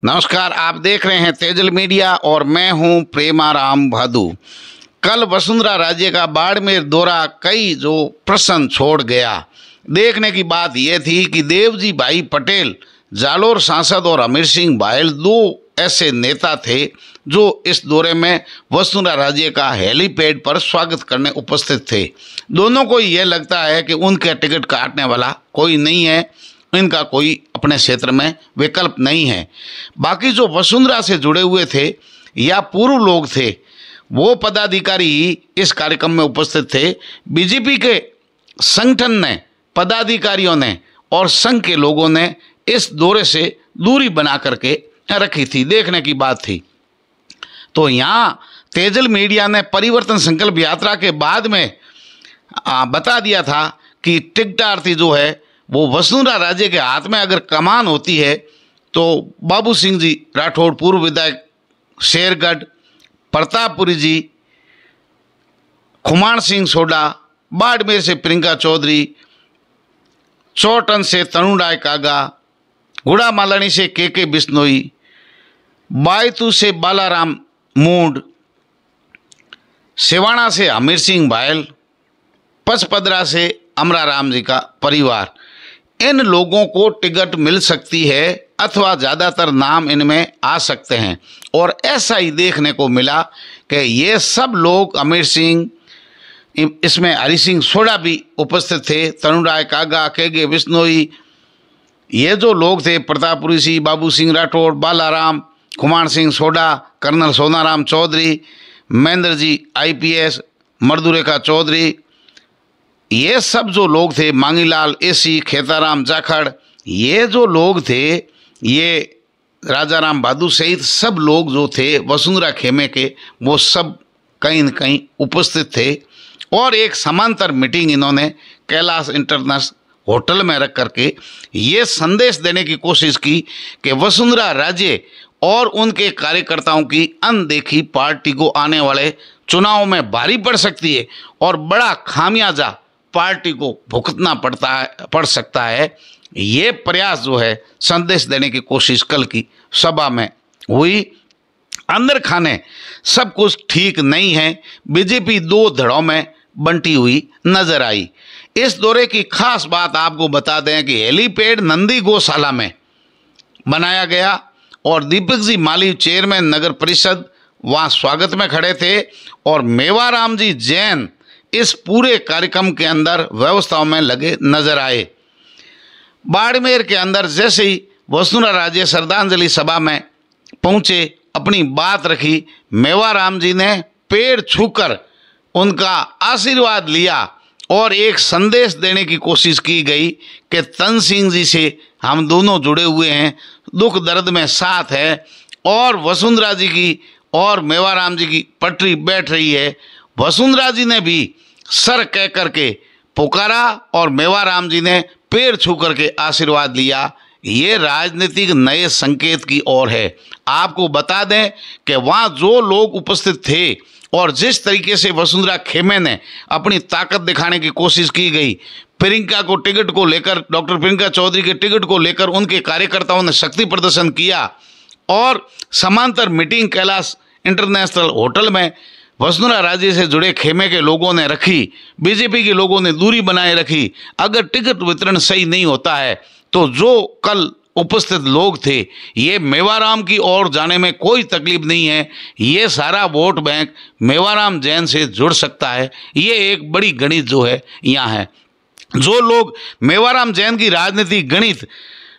नमस्कार, आप देख रहे हैं तेजल मीडिया और मैं हूं प्रेमाराम भादु। कल वसुंधरा राजे का बाड़मेर दौरा कई जो प्रश्न छोड़ गया। देखने की बात यह थी कि देवजी भाई पटेल, जालोर सांसद और अमीर सिंह बायल दो ऐसे नेता थे जो इस दौरे में वसुंधरा राजे का हेलीपैड पर स्वागत करने उपस्थित थे। दोनों को यह लगता है कि उनके टिकट काटने वाला कोई नहीं है, इनका कोई अपने क्षेत्र में विकल्प नहीं है। बाकी जो वसुंधरा से जुड़े हुए थे या पूर्व लोग थे, वो पदाधिकारी ही इस कार्यक्रम में उपस्थित थे। बीजेपी के संगठन ने, पदाधिकारियों ने और संघ के लोगों ने इस दौरे से दूरी बना करके रखी थी। देखने की बात थी। तो यहाँ तेजल मीडिया ने परिवर्तन संकल्प यात्रा के बाद में बता दिया था कि टिकटार्थी जो है वो वसुंधरा राजे के हाथ में अगर कमान होती है तो बाबू सिंह जी राठौड़, पूर्व विधायक शेरगढ़, प्रतापपुरी जी, खुमान सिंह सोडा, बाड़मेर से प्रियंका चौधरी, चौटन से तनुराय कागा, गुड़ा मालानी से के बिश्नोई, बायतू से बालाराम मूड, सिवाना से अमीर सिंह बायल, पचपदरा से अमराराम जी का परिवार, इन लोगों को टिकट मिल सकती है अथवा ज़्यादातर नाम इनमें आ सकते हैं। और ऐसा ही देखने को मिला कि ये सब लोग, अमीर सिंह, इसमें हरि सिंह सोडा भी उपस्थित थे, तनुराय कागा, के बिश्नोई, ये जो लोग थे, Pratappuri Singh, Babu Singh Rathore, Balaram, Khuman Singh soda, colonel Sonaram Chaudhary, Mahendra ji IPS, मर्दुरेखा Chaudhary, ये सब जो लोग थे, मांगीलाल एसी, खेताराम जाखड़, ये जो लोग थे, ये राजाराम भादु सहित सब लोग जो थे वसुंधरा खेमे के, वो सब कहीं न कहीं उपस्थित थे। और एक समांतर मीटिंग इन्होंने कैलाश इंटरनेशनल होटल में रख करके ये संदेश देने की कोशिश की कि वसुंधरा राजे और उनके कार्यकर्ताओं की अनदेखी पार्टी को आने वाले चुनाव में भारी पड़ सकती है और बड़ा खामियाजा पार्टी को भुगतना पड़ सकता है। ये प्रयास जो है संदेश देने की कोशिश कल की सभा में हुई। अंदर खाने सब कुछ ठीक नहीं है। बीजेपी दो धड़ों में बंटी हुई नजर आई। इस दौरे की खास बात आपको बता दें कि हेलीपैड नंदी गौशाला में बनाया गया और दीपक जी माली, चेयरमैन नगर परिषद, वहाँ स्वागत में खड़े थे और मेवाराम जी जैन इस पूरे कार्यक्रम के अंदर व्यवस्थाओं में लगे नजर आए। बाड़मेर के अंदर जैसे ही वसुंधरा राजे श्रद्धांजलि सभा में पहुंचे, अपनी बात रखी, मेवाराम जी ने पैर छूकर उनका आशीर्वाद लिया और एक संदेश देने की कोशिश की गई कि तन सिंह जी से हम दोनों जुड़े हुए हैं, दुख दर्द में साथ है और वसुंधरा जी की और मेवाराम जी की पटरी बैठ रही है। वसुंधरा जी ने भी सर कह करके पुकारा और मेवाराम जी ने पैर छू करके आशीर्वाद लिया। ये राजनीतिक नए संकेत की ओर है। आपको बता दें कि वहाँ जो लोग उपस्थित थे और जिस तरीके से वसुंधरा खेमे ने अपनी ताकत दिखाने की कोशिश की गई, प्रियंका को टिकट को लेकर, डॉक्टर प्रियंका चौधरी के टिकट को लेकर उनके कार्यकर्ताओं ने शक्ति प्रदर्शन किया और समांतर मीटिंग कैलाश इंटरनेशनल होटल में वसुंधरा राजे से जुड़े खेमे के लोगों ने रखी। बीजेपी के लोगों ने दूरी बनाए रखी। अगर टिकट वितरण सही नहीं होता है तो जो कल उपस्थित लोग थे, ये मेवाराम की ओर जाने में कोई तकलीफ नहीं है। ये सारा वोट बैंक मेवाराम जैन से जुड़ सकता है। ये एक बड़ी गणित जो है यहाँ है। जो लोग मेवाराम जैन की राजनीतिक गणित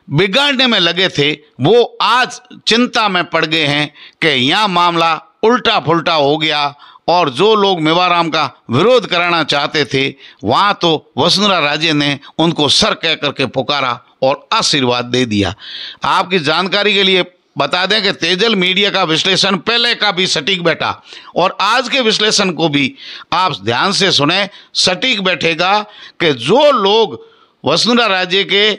बिगाड़ने में लगे थे, वो आज चिंता में पड़ गए हैं कि यहाँ मामला उल्टा फुल्टा हो गया और जो लोग मेवाराम का विरोध कराना चाहते थे, वहाँ तो वसुंधरा राजे ने उनको सर कह करके पुकारा और आशीर्वाद दे दिया। आपकी जानकारी के लिए बता दें कि तेजल मीडिया का विश्लेषण पहले का भी सटीक बैठा और आज के विश्लेषण को भी आप ध्यान से सुने, सटीक बैठेगा कि जो लोग वसुंधरा राजे के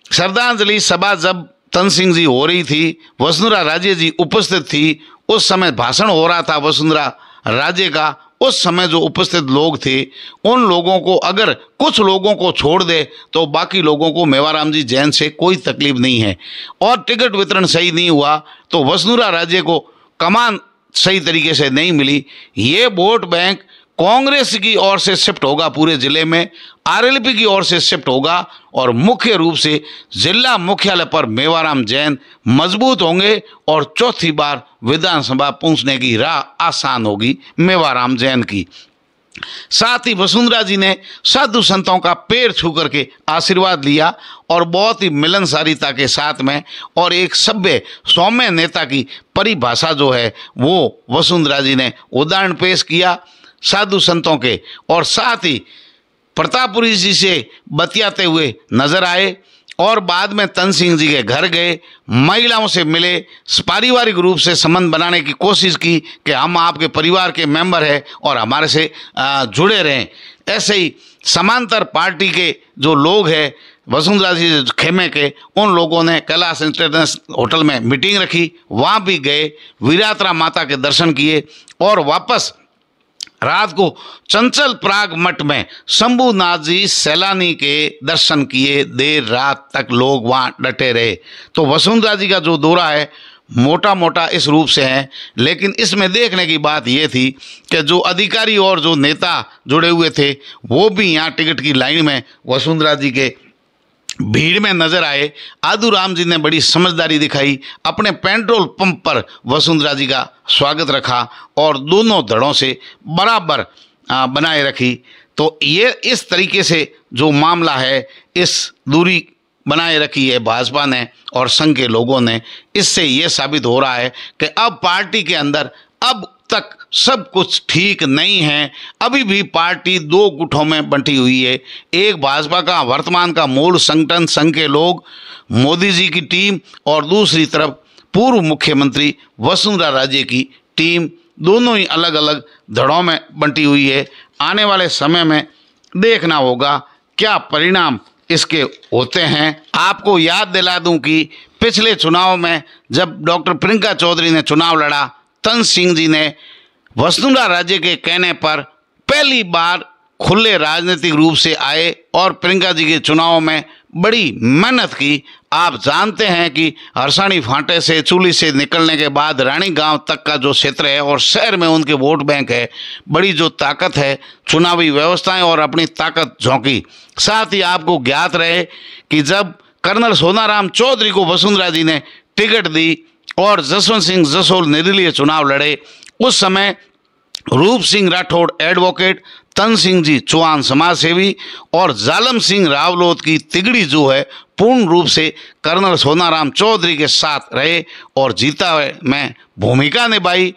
श्रद्धांजलि सभा जब तन सिंह जी हो रही थी, वसुंधरा राजे जी उपस्थित थी, उस समय भाषण हो रहा था वसुंधरा राजे का, उस समय जो उपस्थित लोग थे उन लोगों को अगर कुछ लोगों को छोड़ दे तो बाकी लोगों को मेवाराम जी जैन से कोई तकलीफ नहीं है। और टिकट वितरण सही नहीं हुआ तो वसुंधरा राजे को कमान सही तरीके से नहीं मिली। ये वोट बैंक कांग्रेस की ओर से शिफ्ट होगा पूरे जिले में, आरएलपी की ओर से शिफ्ट होगा और मुख्य रूप से जिला मुख्यालय पर मेवाराम जैन मजबूत होंगे और चौथी बार विधानसभा पहुंचने की राह आसान होगी मेवाराम जैन की। साथ ही वसुंधरा जी ने साधु संतों का पैर छू करके आशीर्वाद लिया और बहुत ही मिलनसारिता के साथ में और एक सभ्य सौम्य नेता की परिभाषा जो है वो वसुंधरा जी ने उदाहरण पेश किया साधु संतों के, और साथ ही प्रतापपुरी जी से बतियाते हुए नजर आए और बाद में तन सिंह जी के घर गए, महिलाओं से मिले, पारिवारिक रूप से संबंध बनाने की कोशिश की कि हम आपके परिवार के मेंबर हैं और हमारे से जुड़े रहें। ऐसे ही समांतर पार्टी के जो लोग हैं वसुंधरा जी खेमे के, उन लोगों ने कैलाश इंटरनेशनल होटल में मीटिंग रखी, वहाँ भी गए, वीरात्रा माता के दर्शन किए और वापस रात को चंचल प्राग मठ में शंभुनाथ जी सैलानी के दर्शन किए। देर रात तक लोग वहाँ डटे रहे। तो वसुंधरा जी का जो दौरा है मोटा मोटा इस रूप से है, लेकिन इसमें देखने की बात ये थी कि जो अधिकारी और जो नेता जुड़े हुए थे वो भी यहाँ टिकट की लाइन में वसुंधरा जी के भीड़ में नजर आए। आदूराम जी ने बड़ी समझदारी दिखाई, अपने पेट्रोल पंप पर वसुंधरा जी का स्वागत रखा और दोनों धड़ों से बराबर बनाए रखी। तो ये इस तरीके से जो मामला है, इस दूरी बनाए रखी है भाजपा ने और संघ के लोगों ने। इससे ये साबित हो रहा है कि अब पार्टी के अंदर अब तक सब कुछ ठीक नहीं है। अभी भी पार्टी दो गुटों में बंटी हुई है। एक भाजपा का वर्तमान का मूल संगठन संघ के लोग, मोदी जी की टीम, और दूसरी तरफ पूर्व मुख्यमंत्री वसुंधरा राजे की टीम, दोनों ही अलग अलग धड़ों में बंटी हुई है। आने वाले समय में देखना होगा क्या परिणाम इसके होते हैं। आपको याद दिला दूं कि पिछले चुनाव में जब डॉक्टर प्रियंका चौधरी ने चुनाव लड़ा, तन सिंह जी ने वसुंधरा राजे के कहने पर पहली बार खुले राजनीतिक रूप से आए और प्रियंका जी के चुनाव में बड़ी मेहनत की। आप जानते हैं कि हरसाणी फांटे से चूली से निकलने के बाद रानी गांव तक का जो क्षेत्र है और शहर में उनके वोट बैंक है, बड़ी जो ताकत है, चुनावी व्यवस्थाएं और अपनी ताकत झोंकी। साथ ही आपको ज्ञात रहे कि जब कर्नल सोनाराम चौधरी को वसुंधरा जी ने टिकट दी और जसवंत सिंह जसोल निर्दलीय चुनाव लड़े, उस समय रूप सिंह राठौड़ एडवोकेट, तन सिंह जी चौहान समाज सेवी और जालम सिंह रावलोत की तिगड़ी जो है पूर्ण रूप से कर्नल सोनाराम चौधरी के साथ रहे और जीता में भूमिका निभाई।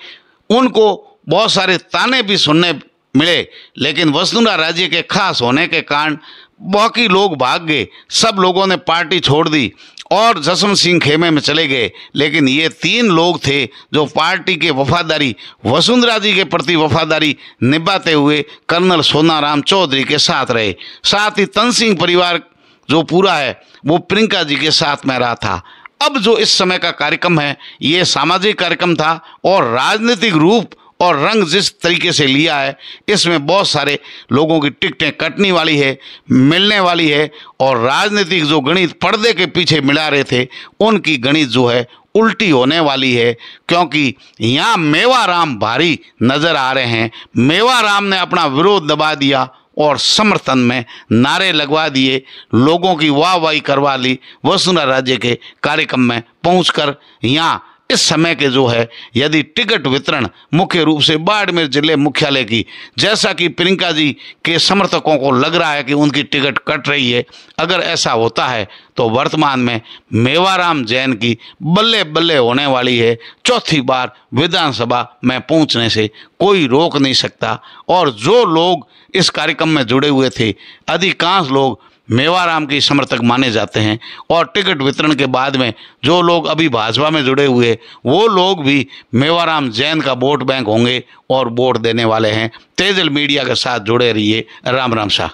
उनको बहुत सारे ताने भी सुनने मिले, लेकिन वसुंधरा राजे के खास होने के कारण बाकी लोग भाग गए। सब लोगों ने पार्टी छोड़ दी और जसवंत सिंह खेमे में चले गए। लेकिन ये तीन लोग थे जो पार्टी के वफादारी, वसुंधरा जी के प्रति वफादारी निभाते हुए कर्नल सोनाराम चौधरी के साथ रहे। साथ ही तन सिंह परिवार जो पूरा है वो प्रियंका जी के साथ में रहा था। अब जो इस समय का कार्यक्रम है ये सामाजिक कार्यक्रम था और राजनीतिक रूप और रंग जिस तरीके से लिया है, इसमें बहुत सारे लोगों की टिकटें कटने वाली है, मिलने वाली है, और राजनीतिक जो गणित पर्दे के पीछे मिला रहे थे उनकी गणित जो है उल्टी होने वाली है, क्योंकि यहाँ मेवाराम भारी नजर आ रहे हैं। मेवाराम ने अपना विरोध दबा दिया और समर्थन में नारे लगवा दिए, लोगों की वाहवाही करवा ली वसुंधरा राजे के कार्यक्रम में पहुंचकर। यहाँ इस समय के जो है यदि टिकट वितरण मुख्य रूप से बाड़मेर जिले मुख्यालय की, जैसा कि प्रियंका जी के समर्थकों को लग रहा है कि उनकी टिकट कट रही है, अगर ऐसा होता है तो वर्तमान में मेवाराम जैन की बल्ले बल्ले होने वाली है। चौथी बार विधानसभा में पहुंचने से कोई रोक नहीं सकता। और जो लोग इस कार्यक्रम में जुड़े हुए थे, अधिकांश लोग मेवाराम के समर्थक माने जाते हैं और टिकट वितरण के बाद में जो लोग अभी भाजपा में जुड़े हुए वो लोग भी मेवाराम जैन का वोट बैंक होंगे और वोट देने वाले हैं। तेजल मीडिया के साथ जुड़े रहिए। राम राम शाह।